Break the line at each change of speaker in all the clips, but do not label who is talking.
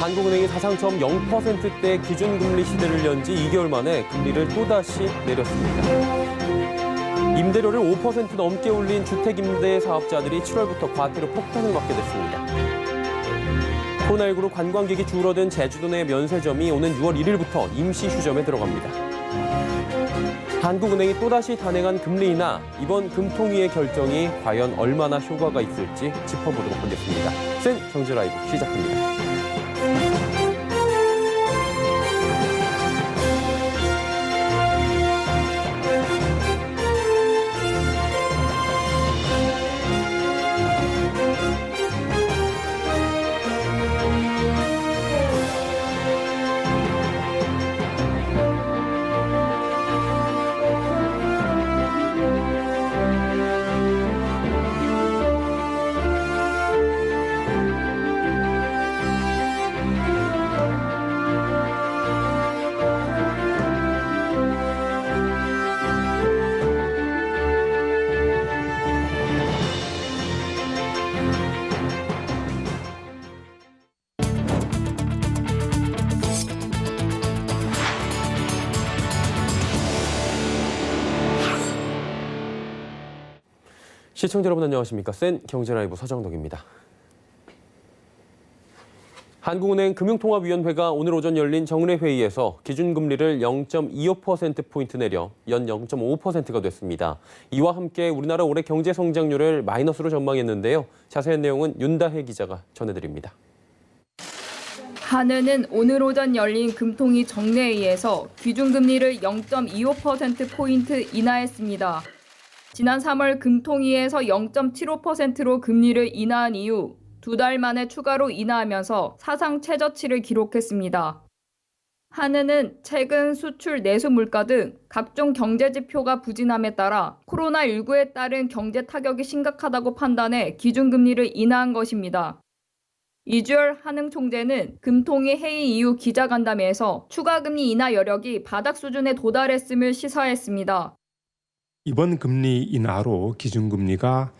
한국은행이 사상 처음 0%대 기준금리 시대를 연 지 2개월 만에 금리를 또다시 내렸습니다. 임대료를 5% 넘게 올린 주택임대 사업자들이 7월부터 과태료 폭탄을 맞게 됐습니다. 코로나19로 관광객이 줄어든 제주도 내 면세점이 오는 6월 1일부터 임시 휴점에 들어갑니다. 한국은행이 또다시 단행한 금리 인하, 이번 금통위의 결정이 과연 얼마나 효과가 있을지 짚어보도록 하겠습니다. 센 경제라이브 시작합니다. 시청자 여러분 안녕하십니까? 센 경제라이브 서정덕입니다. 한국은행 금융통합위원회가 오늘 오전 열린 정례회의에서 기준금리를 0.25%포인트 내려 연 0.5%가 됐습니다. 이와 함께 우리나라 올해 경제성장률을 마이너스로 전망했는데요. 자세한 내용은 윤다혜 기자가 전해드립니다.
한은은 오늘 오전 열린 금통위 정례회의에서 기준금리를 0.25%포인트 인하했습니다. 지난 3월 금통위에서 0.75%로 금리를 인하한 이후 2달 만에 추가로 인하하면서 사상 최저치를 기록했습니다. 한은은 최근 수출, 내수 물가 등 각종 경제 지표가 부진함에 따라 코로나19에 따른 경제 타격이 심각하다고 판단해 기준금리를 인하한 것입니다. 이주열 한흥 총재는 금통위 회의 이후 기자간담회에서 추가 금리 인하 여력이 바닥 수준에 도달했음을 시사했습니다.
이번 금리 인하로 기준금리가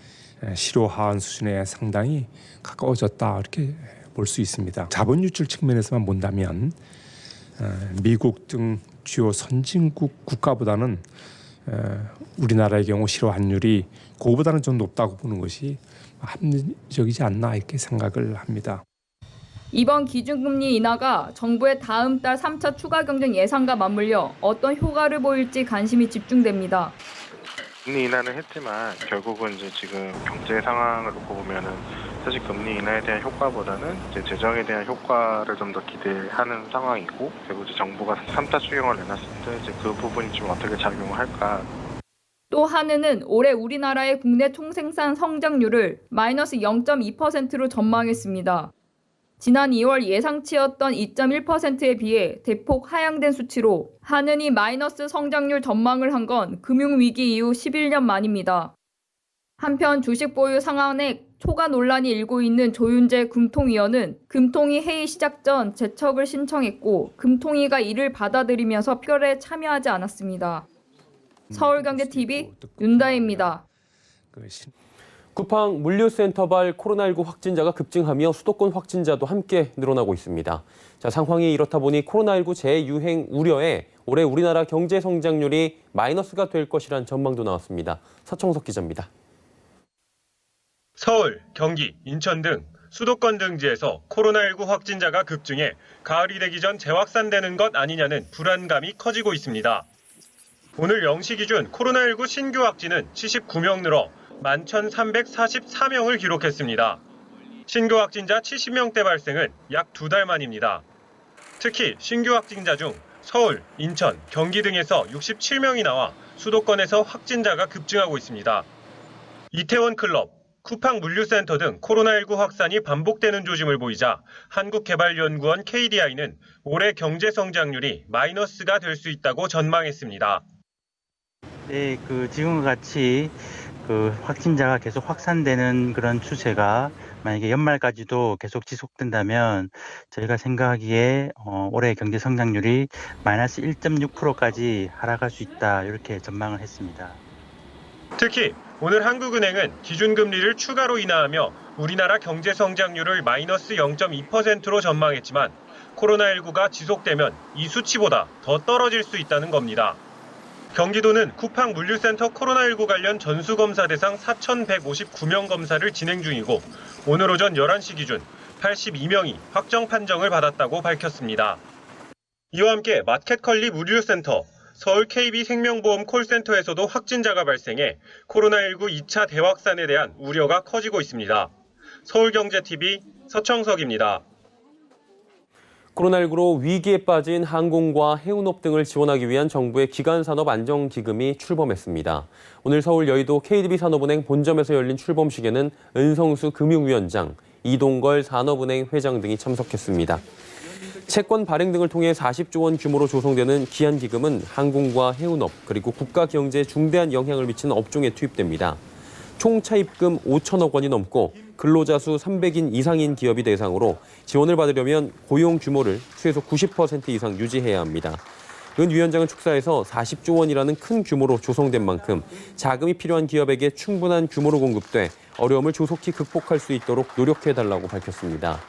실효화한 수준에 상당히 가까워졌다 이렇게 볼 수 있습니다. 자본 유출 측면에서만 본다면 미국 등 주요 선진국 국가보다는 우리나라의 경우 실효 환율이 그거보다는 좀 높다고 보는 것이 합리적이지 않나 이렇게 생각을 합니다.
이번 기준금리 인하가 정부의 다음 달 3차 추가 경정 예상과 맞물려 어떤 효과를 보일지 관심이 집중됩니다.
금리 인하는 했지만 결국은 이제 지금 경제 상황을 놓고 보면은 사실 금리 인하에 대한 효과보다는 이제 재정에 대한 효과를 좀 더 기대하는 상황이고, 그리고 이제 정부가 3차 추경을 내놨을 때 이제 그 부분이 좀 어떻게 작용을 할까.
또 한은은 올해 우리나라의 국내 총생산 성장률을 마이너스 0.2%로 전망했습니다. 지난 2월 예상치였던 2.1%에 비해 대폭 하향된 수치로 한은이 마이너스 성장률 전망을 한 건 금융위기 이후 11년 만입니다. 한편 주식 보유 상한액 초과 논란이 일고 있는 조윤재 금통위원은 금통위 회의 시작 전 재척을 신청했고 금통위가 이를 받아들이면서 표결에 참여하지 않았습니다. 서울경제TV 윤다혜입니다.
쿠팡 물류센터발 코로나19 확진자가 급증하며 수도권 확진자도 함께 늘어나고 있습니다. 상황이 이렇다 보니 코로나19 재유행 우려에 올해 우리나라 경제 성장률이 마이너스가 될 것이란 전망도 나왔습니다. 서청석 기자입니다.
서울, 경기, 인천 등 수도권 등지에서 코로나19 확진자가 급증해 가을이 되기 전 재확산되는 것 아니냐는 불안감이 커지고 있습니다. 오늘 0시 기준 코로나19 신규 확진은 79명 늘어 11,344명을 기록했습니다. 신규 확진자 70명대 발생은 약 2달 만입니다. 특히 신규 확진자 중 서울, 인천, 경기 등에서 67명이 나와 수도권에서 확진자가 급증하고 있습니다. 이태원 클럽, 쿠팡 물류센터 등 코로나19 확산이 반복되는 조짐을 보이자 한국개발연구원 KDI는 올해 경제 성장률이 마이너스가 될 수 있다고 전망했습니다.
네, 지금과 같이 확진자가 계속 확산되는 그런 추세가 만약에 연말까지도 계속 지속된다면 저희가 생각하기에 올해 경제 성장률이 마이너스 1.6%까지 하락할 수 있다 이렇게 전망을 했습니다.
특히 오늘 한국은행은 기준금리를 추가로 인하하며 우리나라 경제 성장률을 마이너스 0.2%로 전망했지만 코로나19가 지속되면 이 수치보다 더 떨어질 수 있다는 겁니다. 경기도는 쿠팡 물류센터 코로나19 관련 전수검사 대상 4,159명 검사를 진행 중이고 오늘 오전 11시 기준 82명이 확정 판정을 받았다고 밝혔습니다. 이와 함께 마켓컬리 물류센터, 서울 KB생명보험 콜센터에서도 확진자가 발생해 코로나19 2차 대확산에 대한 우려가 커지고 있습니다. 서울경제TV 서청석입니다.
코로나19로 위기에 빠진 항공과 해운업 등을 지원하기 위한 정부의 기간산업안정기금이 출범했습니다. 오늘 서울 여의도 KDB산업은행 본점에서 열린 출범식에는 은성수 금융위원장, 이동걸 산업은행 회장 등이 참석했습니다. 채권 발행 등을 통해 40조 원 규모로 조성되는 기한기금은 항공과 해운업 그리고 국가 경제에 중대한 영향을 미치는 업종에 투입됩니다. 총 차입금 5천억 원이 넘고 근로자 수 300인 이상인 기업이 대상으로 지원을 받으려면 고용 규모를 최소 90% 이상 유지해야 합니다. 은 위원장은 축사에서 40조 원이라는 큰 규모로 조성된 만큼 자금이 필요한 기업에게 충분한 규모로 공급돼 어려움을 조속히 극복할 수 있도록 노력해달라고 밝혔습니다.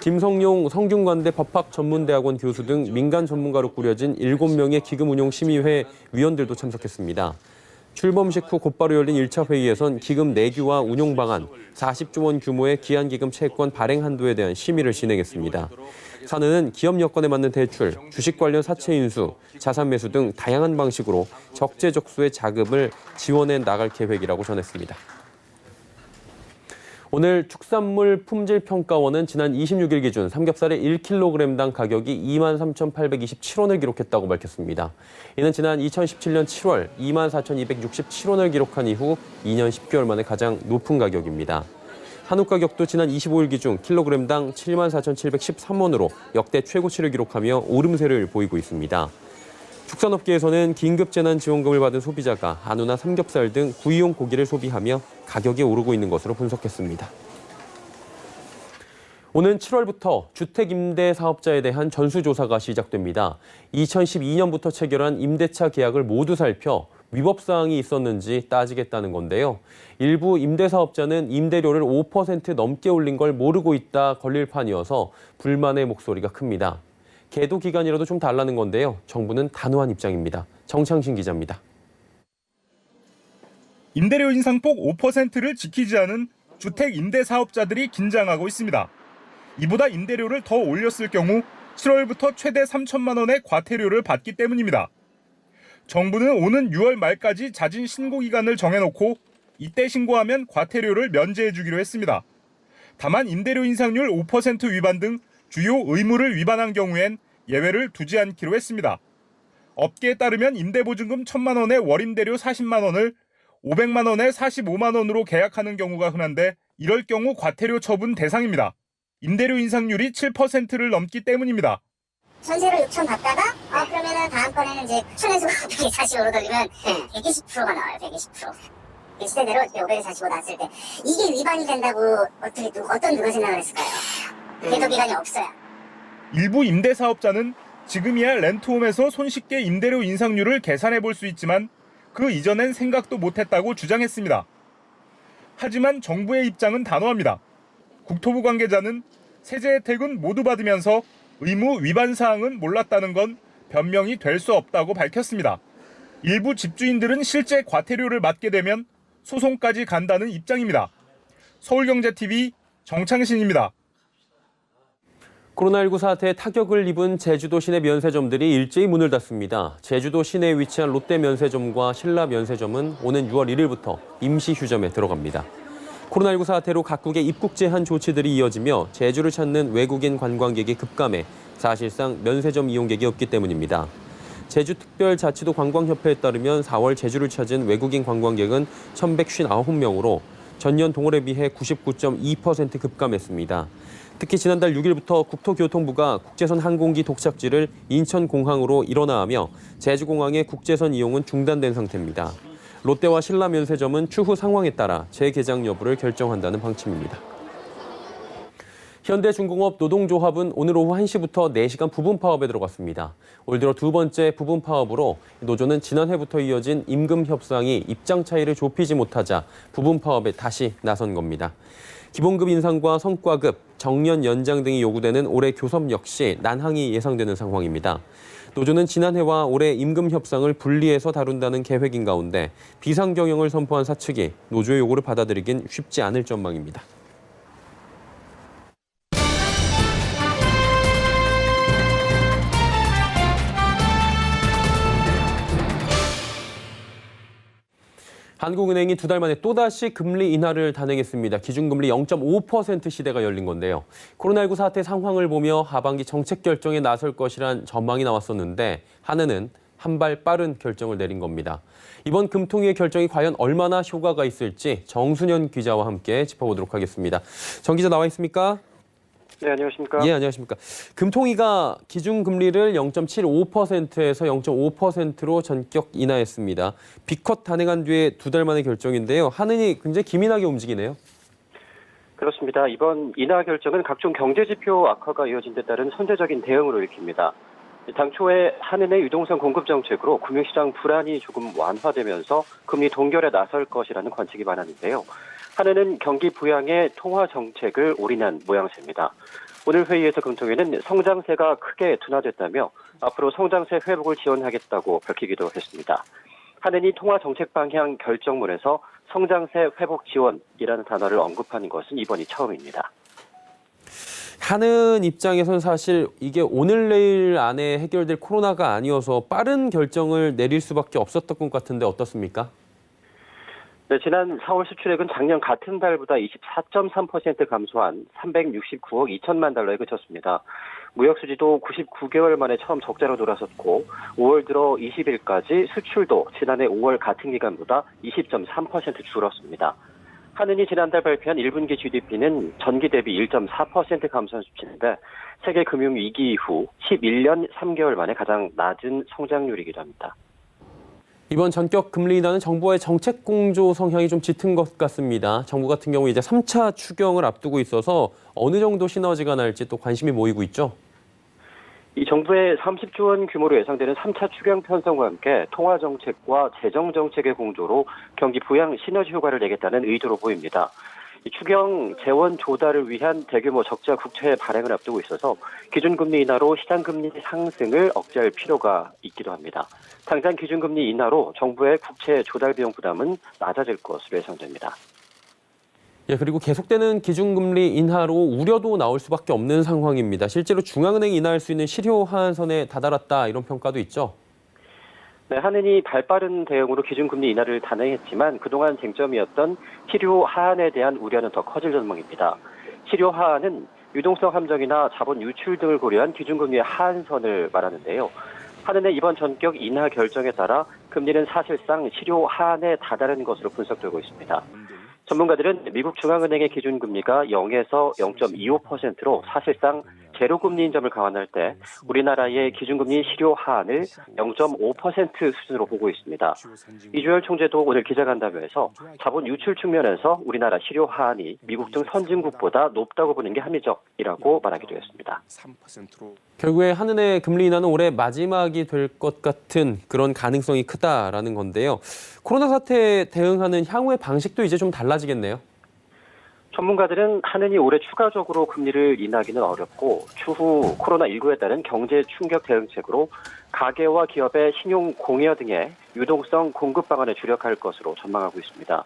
김성용 성균관대 법학전문대학원 교수 등 민간 전문가로 꾸려진 7명의 기금운용심의회 위원들도 참석했습니다. 출범식 후 곧바로 열린 1차 회의에선 기금 내규와 운용 방안, 40조 원 규모의 기한기금 채권 발행 한도에 대한 심의를 진행했습니다. 사내는 기업 여건에 맞는 대출, 주식 관련 사채 인수, 자산 매수 등 다양한 방식으로 적재적소의 자금을 지원해 나갈 계획이라고 전했습니다. 오늘 축산물 품질평가원은 지난 26일 기준 삼겹살의 1kg당 가격이 23,827원을 기록했다고 밝혔습니다. 이는 지난 2017년 7월 24,267원을 기록한 이후 2년 10개월 만에 가장 높은 가격입니다. 한우 가격도 지난 25일 기준 킬로그램당 74,713원으로 역대 최고치를 기록하며 오름세를 보이고 있습니다. 축산업계에서는 긴급재난지원금을 받은 소비자가 한우나 삼겹살 등 구이용 고기를 소비하며 가격이 오르고 있는 것으로 분석했습니다. 오는 7월부터 주택임대사업자에 대한 전수조사가 시작됩니다. 2012년부터 체결한 임대차 계약을 모두 살펴 위법사항이 있었는지 따지겠다는 건데요. 일부 임대사업자는 임대료를 5% 넘게 올린 걸 모르고 있다 걸릴 판이어서 불만의 목소리가 큽니다. 계도 기간이라도 좀 달라는 건데요. 정부는 단호한 입장입니다. 정창신 기자입니다.
임대료 인상폭 5%를 지키지 않은 주택 임대 사업자들이 긴장하고 있습니다. 이보다 임대료를 더 올렸을 경우 7월부터 최대 3천만 원의 과태료를 받기 때문입니다. 정부는 오는 6월 말까지 자진 신고 기간을 정해놓고 이때 신고하면 과태료를 면제해 주기로 했습니다. 다만 임대료 인상률 5% 위반 등 주요 의무를 위반한 경우엔 예외를 두지 않기로 했습니다. 업계에 따르면 임대보증금 1,000만 원에 월임대료 40만 원을 500만 원에 45만 원으로 계약하는 경우가 흔한데 이럴 경우 과태료 처분 대상입니다. 임대료 인상률이 7%를 넘기 때문입니다.
전세를 6천 받다가 그러면은 다음번에는 이제 9천에서 540으로 돌리면 120%가 나와요. 120%. 시대대로 545 났을 때 이게 위반이 된다고 어떤 누가 생각을 했을까요? 계도 기간이 없어요.
일부 임대사업자는 지금이야 렌트홈에서 손쉽게 임대료 인상률을 계산해 볼 수 있지만 그 이전엔 생각도 못했다고 주장했습니다. 하지만 정부의 입장은 단호합니다. 국토부 관계자는 세제 혜택은 모두 받으면서 의무 위반 사항은 몰랐다는 건 변명이 될 수 없다고 밝혔습니다. 일부 집주인들은 실제 과태료를 맞게 되면 소송까지 간다는 입장입니다. 서울경제TV 정창신입니다.
코로나19 사태에 타격을 입은 제주도 시내 면세점들이 일제히 문을 닫습니다. 제주도 시내에 위치한 롯데 면세점과 신라 면세점은 오는 6월 1일부터 임시 휴점에 들어갑니다. 코로나19 사태로 각국의 입국 제한 조치들이 이어지며 제주를 찾는 외국인 관광객이 급감해 사실상 면세점 이용객이 없기 때문입니다. 제주특별자치도 관광협회에 따르면 4월 제주를 찾은 외국인 관광객은 1,159명으로 전년 동월에 비해 99.2% 급감했습니다. 특히 지난달 6일부터 국토교통부가 국제선 항공기 도착지를 인천공항으로 일원화하며 제주공항의 국제선 이용은 중단된 상태입니다. 롯데와 신라 면세점은 추후 상황에 따라 재개장 여부를 결정한다는 방침입니다. 현대중공업 노동조합은 오늘 오후 1시부터 4시간 부분 파업에 들어갔습니다. 올 들어 두 번째 부분 파업으로 노조는 지난해부터 이어진 임금 협상이 입장 차이를 좁히지 못하자 부분 파업에 다시 나선 겁니다. 기본급 인상과 성과급, 정년 연장 등이 요구되는 올해 교섭 역시 난항이 예상되는 상황입니다. 노조는 지난해와 올해 임금 협상을 분리해서 다룬다는 계획인 가운데 비상경영을 선포한 사측이 노조의 요구를 받아들이긴 쉽지 않을 전망입니다. 한국은행이 2달 만에 또다시 금리 인하를 단행했습니다. 기준금리 0.5% 시대가 열린 건데요. 코로나19 사태 상황을 보며 하반기 정책 결정에 나설 것이란 전망이 나왔었는데 한은은 한 발 빠른 결정을 내린 겁니다. 이번 금통위의 결정이 과연 얼마나 효과가 있을지 정순현 기자와 함께 짚어보도록 하겠습니다. 정 기자 나와 있습니까?
네, 안녕하십니까?
예, 안녕하십니까. 금통위가 기준금리를 0.75%에서 0.5%로 전격 인하했습니다. B컷 단행한 뒤에 2달 만의 결정인데요. 한은이 굉장히 기민하게 움직이네요.
그렇습니다. 이번 인하 결정은 각종 경제지표 악화가 이어진 데 따른 선제적인 대응으로 읽힙니다. 당초에 한은의 유동성 공급 정책으로 금융시장 불안이 조금 완화되면서 금리 동결에 나설 것이라는 관측이 많았는데요. 한은은 경기 부양에 통화 정책을 올인한 모양새입니다. 오늘 회의에서 금통위는 성장세가 크게 둔화됐다며 앞으로 성장세 회복을 지원하겠다고 밝히기도 했습니다. 한은이 통화 정책 방향 결정문에서 성장세 회복 지원이라는 단어를 언급하는 것은 이번이 처음입니다.
한은 입장에선 사실 이게 오늘 내일 안에 해결될 코로나가 아니어서 빠른 결정을 내릴 수밖에 없었던 것 같은데 어떻습니까?
네, 지난 4월 수출액은 작년 같은 달보다 24.3% 감소한 369억 2천만 달러에 그쳤습니다. 무역 수지도 99개월 만에 처음 적자로 돌아섰고 5월 들어 20일까지 수출도 지난해 5월 같은 기간보다 20.3% 줄었습니다. 한은이 지난달 발표한 1분기 GDP는 전기 대비 1.4% 감소한 수치인데 세계 금융 위기 이후 11년 3개월 만에 가장 낮은 성장률이기도 합니다.
이번 전격 금리 인하는 정부의 정책 공조 성향이 좀 짙은 것 같습니다. 정부 같은 경우 이제 3차 추경을 앞두고 있어서 어느 정도 시너지가 날지 또 관심이 모이고 있죠.
이 정부의 30조 원 규모로 예상되는 3차 추경 편성과 함께 통화 정책과 재정 정책의 공조로 경기 부양 시너지 효과를 내겠다는 의도로 보입니다. 이 추경 재원 조달을 위한 대규모 적자 국채 발행을 앞두고 있어서 기준금리 인하로 시장금리 상승을 억제할 필요가 있기도 합니다. 당장 기준금리 인하로 정부의 국채 조달 비용 부담은 낮아질 것으로 예상됩니다.
예, 그리고 계속되는 기준금리 인하로 우려도 나올 수밖에 없는 상황입니다. 실제로 중앙은행이 인하할 수 있는 실효 하한선에 다다랐다 이런 평가도 있죠.
네, 한은이 발빠른 대응으로 기준금리 인하를 단행했지만 그동안 쟁점이었던 실효 하한에 대한 우려는 더 커질 전망입니다. 실효 하한은 유동성 함정이나 자본 유출 등을 고려한 기준금리의 하한선을 말하는데요. 한은의 이번 전격 인하 결정에 따라 금리는 사실상 실효 하한에 다다른 것으로 분석되고 있습니다. 전문가들은 미국 중앙은행의 기준금리가 0에서 0.25%로 사실상 제로금리인 점을 감안할 때 우리나라의 기준금리 실효 하한을 0.5% 수준으로 보고 있습니다. 이주열 총재도 오늘 기자간담회에서 자본 유출 측면에서 우리나라 실효 하한이 미국 등 선진국보다 높다고 보는 게 합리적이라고 말하기도 했습니다.
결국에 한은의 금리 인하는 올해 마지막이 될 것 같은 그런 가능성이 크다라는 건데요. 코로나 사태에 대응하는 향후의 방식도 이제 좀 달라지겠네요.
전문가들은 한은이 올해 추가적으로 금리를 인하기는 어렵고 추후 코로나19에 따른 경제 충격 대응책으로 가계와 기업의 신용 공여 등의 유동성 공급 방안에 주력할 것으로 전망하고 있습니다.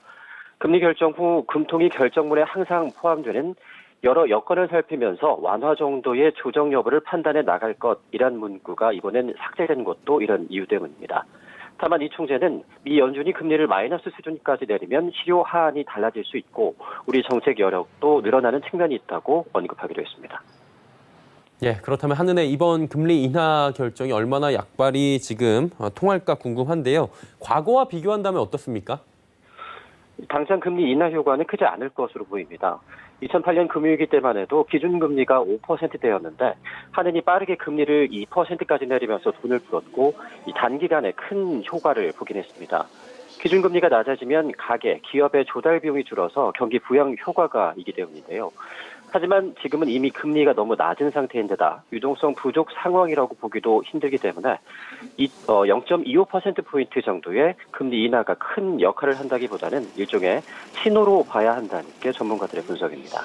금리 결정 후 금통위 결정문에 항상 포함되는 여러 여건을 살피면서 완화 정도의 조정 여부를 판단해 나갈 것이란 문구가 이번엔 삭제된 것도 이런 이유 때문입니다. 다만 이 총재는 미 연준이 금리를 마이너스 수준까지 내리면 실효 하한이 달라질 수 있고 우리 정책 여력도 늘어나는 측면이 있다고 언급하기도 했습니다.
예, 그렇다면 한은의 이번 금리 인하 결정이 얼마나 약발이 지금 통할까 궁금한데요. 과거와 비교한다면 어떻습니까?
당장 금리 인하 효과는 크지 않을 것으로 보입니다. 2008년 금융위기 때만 해도 기준금리가 5%대였는데 한은이 빠르게 금리를 2%까지 내리면서 돈을 풀었고 이 단기간에 큰 효과를 보긴 했습니다. 기준금리가 낮아지면 가계, 기업의 조달 비용이 줄어서 경기 부양 효과가 있기 때문인데요. 하지만 지금은 이미 금리가 너무 낮은 상태인데다 유동성 부족 상황이라고 보기도 힘들기 때문에 0.25%포인트 정도의 금리 인하가 큰 역할을 한다기보다는 일종의 신호로 봐야 한다는 게 전문가들의 분석입니다.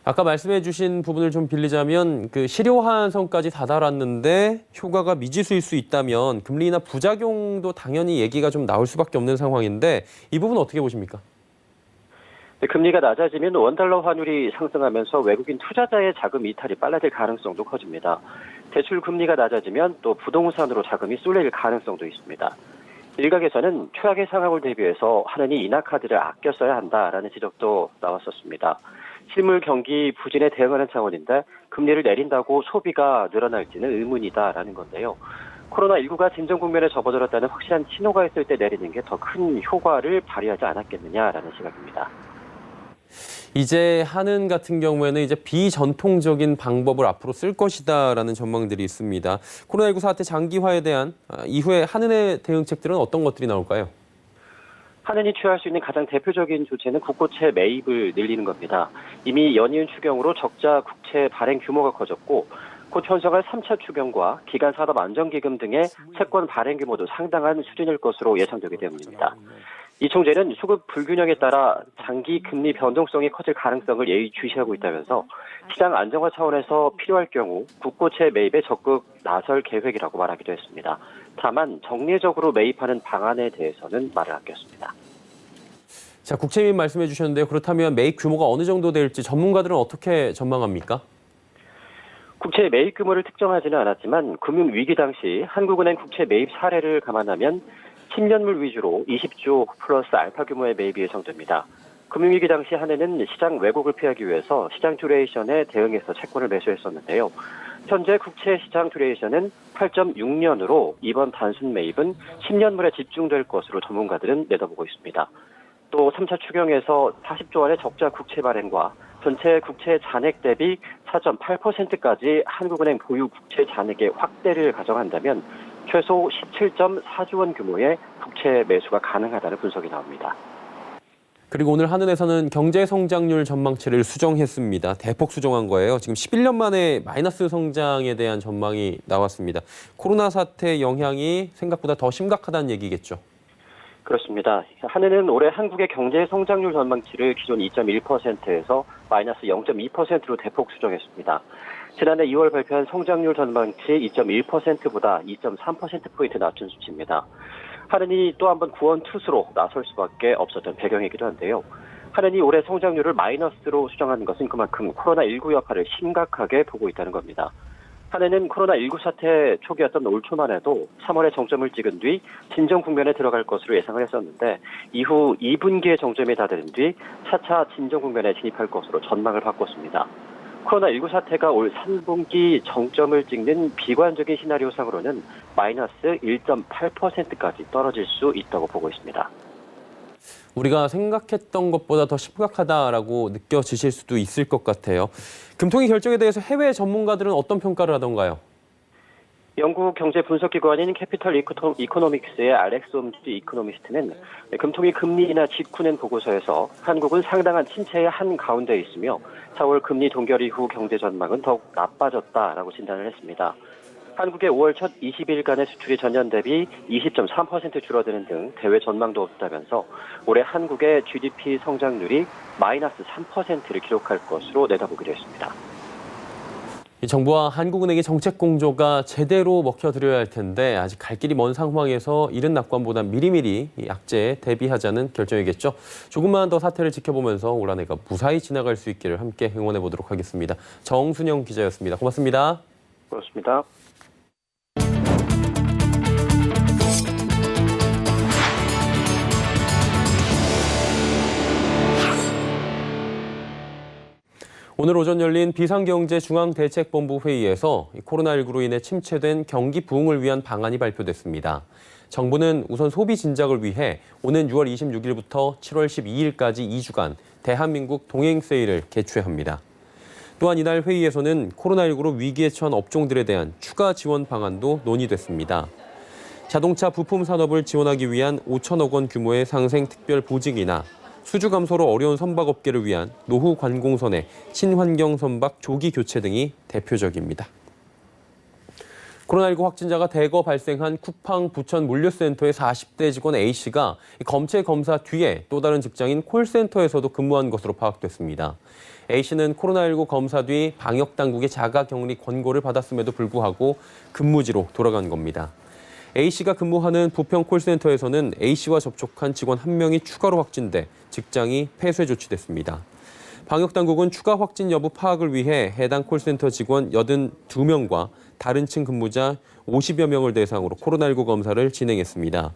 아까 말씀해 주신 부분을 좀 빌리자면 그 실효 하한선까지 다다랐는데 효과가 미지수일 수 있다면 금리 인하 부작용도 당연히 얘기가 좀 나올 수밖에 없는 상황인데 이 부분 어떻게 보십니까?
금리가 낮아지면 원달러 환율이 상승하면서 외국인 투자자의 자금 이탈이 빨라질 가능성도 커집니다. 대출 금리가 낮아지면 또 부동산으로 자금이 쏠릴 가능성도 있습니다. 일각에서는 최악의 상황을 대비해서 하느니 인하 카드를 아껴 써야 한다라는 지적도 나왔었습니다. 실물 경기 부진에 대응하는 차원인데 금리를 내린다고 소비가 늘어날지는 의문이다라는 건데요. 코로나19가 진정 국면에 접어들었다는 확실한 신호가 있을 때 내리는 게 더 큰 효과를 발휘하지 않았겠느냐라는 시각입니다.
이제 한은 같은 경우에는 이제 비전통적인 방법을 앞으로 쓸 것이다라는 전망들이 있습니다. 코로나19 사태 장기화에 대한 이후에 한은의 대응책들은 어떤 것들이 나올까요?
한은이 취할 수 있는 가장 대표적인 조치는 국고채 매입을 늘리는 겁니다. 이미 연이은 추경으로 적자 국채 발행 규모가 커졌고 곧 편성할 3차 추경과 기간산업안정기금 등의 채권 발행 규모도 상당한 수준일 것으로 예상되기 때문입니다. 이 총재는 수급 불균형에 따라 장기 금리 변동성이 커질 가능성을 예의주시하고 있다면서 시장 안정화 차원에서 필요할 경우 국고채 매입에 적극 나설 계획이라고 말하기도 했습니다. 다만 정례적으로 매입하는 방안에 대해서는 말을 아꼈습니다.
자, 국채 매입 말씀해 주셨는데요. 그렇다면 매입 규모가 어느 정도 될지 전문가들은 어떻게 전망합니까?
국채 매입 규모를 특정하지는 않았지만 금융위기 당시 한국은행 국채 매입 사례를 감안하면 10년물 위주로 20조 플러스 알파 규모의 매입이 예상됩니다. 금융위기 당시 한은은 시장 왜곡을 피하기 위해서 시장 듀레이션에 대응해서 채권을 매수했었는데요. 현재 국채 시장 듀레이션은 8.6년으로 이번 단순 매입은 10년물에 집중될 것으로 전문가들은 내다보고 있습니다. 또 3차 추경에서 40조 원의 적자 국채 발행과 전체 국채 잔액 대비 4.8%까지 한국은행 보유 국채 잔액의 확대를 가정한다면 최소 17.4조 원 규모의 국채 매수가 가능하다는 분석이 나옵니다.
그리고 오늘 한은에서는 경제 성장률 전망치를 수정했습니다. 대폭 수정한 거예요. 지금 11년 만에 마이너스 성장에 대한 전망이 나왔습니다. 코로나 사태 영향이 생각보다 더 심각하다는 얘기겠죠.
그렇습니다. 한은은 올해 한국의 경제 성장률 전망치를 기존 2.1%에서 마이너스 0.2%로 대폭 수정했습니다. 지난해 2월 발표한 성장률 전망치 2.1%보다 2.3%포인트 낮춘 수치입니다. 한은이 또 한 번 구원투수로 나설 수밖에 없었던 배경이기도 한데요. 한은이 올해 성장률을 마이너스로 수정하는 것은 그만큼 코로나19 여파를 심각하게 보고 있다는 겁니다. 한은은 코로나19 사태 초기였던 올 초만 해도 3월에 정점을 찍은 뒤 진정 국면에 들어갈 것으로 예상을 했었는데 이후 2분기에 정점이 다다른 뒤 차차 진정 국면에 진입할 것으로 전망을 바꿨습니다. 코로나19 사태가 올 3분기 정점을 찍는 비관적인 시나리오상으로는 마이너스 1.8%까지 떨어질 수 있다고 보고 있습니다.
우리가 생각했던 것보다 더 심각하다라고 느껴지실 수도 있을 것 같아요. 금통위 결정에 대해서 해외 전문가들은 어떤 평가를 하던가요?
영국 경제 분석기관인 캐피털 이코노믹스의 알렉스 홈즈 이코노미스트는 금통위 금리 인하 직후 낸 보고서에서 한국은 상당한 침체의 한가운데에 있으며 4월 금리 동결 이후 경제 전망은 더욱 나빠졌다라고 진단을 했습니다. 한국의 5월 첫 20일간의 수출이 전년 대비 20.3% 줄어드는 등 대외 전망도 없다면서 올해 한국의 GDP 성장률이 마이너스 3%를 기록할 것으로 내다보기로 했습니다.
정부와 한국은행의 정책 공조가 제대로 먹혀들여야 할 텐데 아직 갈 길이 먼 상황에서 이른 낙관보다 미리미리 약재에 대비하자는 결정이겠죠. 조금만 더 사태를 지켜보면서 올 한 해가 무사히 지나갈 수 있기를 함께 응원해 보도록 하겠습니다. 정순영 기자였습니다. 고맙습니다.
그렇습니다.
오늘 오전 열린 비상경제중앙대책본부 회의에서 코로나19로 인해 침체된 경기 부흥을 위한 방안이 발표됐습니다. 정부는 우선 소비 진작을 위해 오는 6월 26일부터 7월 12일까지 2주간 대한민국 동행 세일을 개최합니다. 또한 이날 회의에서는 코로나19로 위기에 처한 업종들에 대한 추가 지원 방안도 논의됐습니다. 자동차 부품 산업을 지원하기 위한 5천억 원 규모의 상생 특별 보직이나 수주 감소로 어려운 선박업계를 위한 노후 관공선의 친환경 선박 조기 교체 등이 대표적입니다. 코로나19 확진자가 대거 발생한 쿠팡 부천 물류센터의 40대 직원 A씨가 검체 검사 뒤에 또 다른 직장인 콜센터에서도 근무한 것으로 파악됐습니다. A씨는 코로나19 검사 뒤 방역당국의 자가격리 권고를 받았음에도 불구하고 근무지로 돌아간 겁니다. A씨가 근무하는 부평 콜센터에서는 A씨와 접촉한 직원 1명이 추가로 확진돼 직장이 폐쇄 조치됐습니다. 방역당국은 추가 확진 여부 파악을 위해 해당 콜센터 직원 82명과 다른 층 근무자 50여 명을 대상으로 코로나19 검사를 진행했습니다.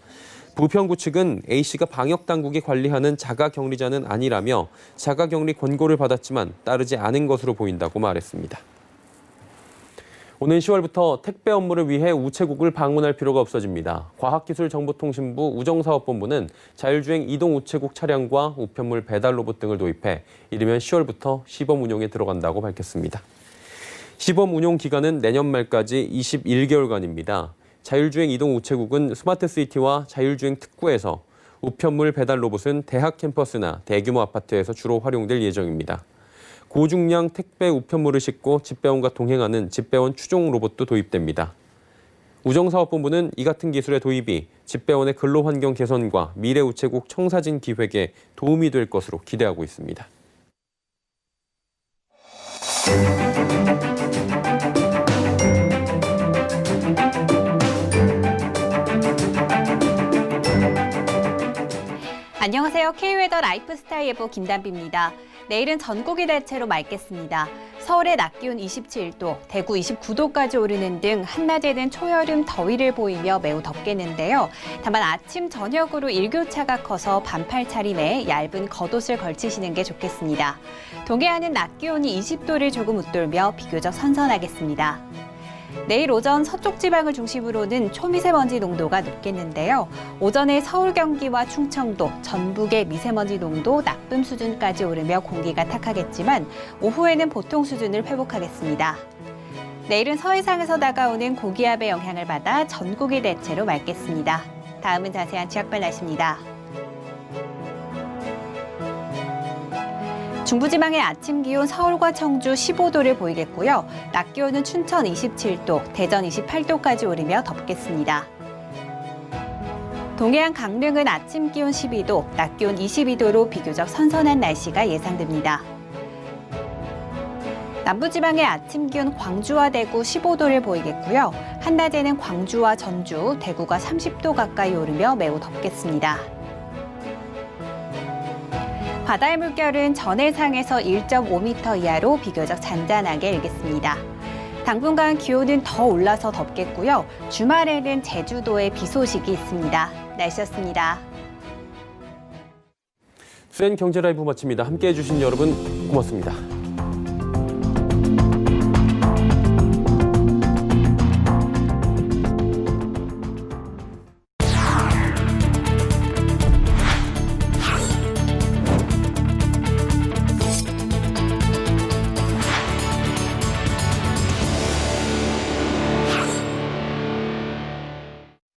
부평구 측은 A씨가 방역당국이 관리하는 자가격리자는 아니라며 자가격리 권고를 받았지만 따르지 않은 것으로 보인다고 말했습니다. 오는 10월부터 택배 업무를 위해 우체국을 방문할 필요가 없어집니다. 과학기술정보통신부 우정사업본부는 자율주행 이동 우체국 차량과 우편물 배달 로봇 등을 도입해 이르면 10월부터 시범 운용에 들어간다고 밝혔습니다. 시범 운용 기간은 내년 말까지 21개월간입니다. 자율주행 이동 우체국은 스마트시티와 자율주행 특구에서, 우편물 배달 로봇은 대학 캠퍼스나 대규모 아파트에서 주로 활용될 예정입니다. 고중량 택배 우편물을 싣고 집배원과 동행하는 집배원 추종 로봇도 도입됩니다. 우정사업본부는 이 같은 기술의 도입이 집배원의 근로환경 개선과 미래 우체국 청사진 기획에 도움이 될 것으로 기대하고 있습니다.
안녕하세요. K웨더 라이프스타일 예보 김단비입니다. 내일은 전국이 대체로 맑겠습니다. 서울의 낮 기온 27도, 대구 29도까지 오르는 등 한낮에는 초여름 더위를 보이며 매우 덥겠는데요. 다만 아침, 저녁으로 일교차가 커서 반팔 차림에 얇은 겉옷을 걸치시는 게 좋겠습니다. 동해안은 낮 기온이 20도를 조금 웃돌며 비교적 선선하겠습니다. 내일 오전 서쪽 지방을 중심으로는 초미세먼지 농도가 높겠는데요. 오전에 서울, 경기와 충청도, 전북의 미세먼지 농도 나쁨 수준까지 오르며 공기가 탁하겠지만 오후에는 보통 수준을 회복하겠습니다. 내일은 서해상에서 다가오는 고기압의 영향을 받아 전국이 대체로 맑겠습니다. 다음은 자세한 지역별 날씨입니다. 중부지방의 아침 기온 서울과 청주 15도를 보이겠고요. 낮 기온은 춘천 27도, 대전 28도까지 오르며 덥겠습니다. 동해안 강릉은 아침 기온 12도, 낮 기온 22도로 비교적 선선한 날씨가 예상됩니다. 남부지방의 아침 기온 광주와 대구 15도를 보이겠고요. 한낮에는 광주와 전주, 대구가 30도 가까이 오르며 매우 덥겠습니다. 바다의 물결은 전해상에서 1.5m 이하로 비교적 잔잔하게 일겠습니다. 당분간 기온은 더 올라서 덥겠고요. 주말에는 제주도에 비 소식이 있습니다. 날씨였습니다.
수엔 경제 라이브 마칩니다. 함께해 주신 여러분 고맙습니다.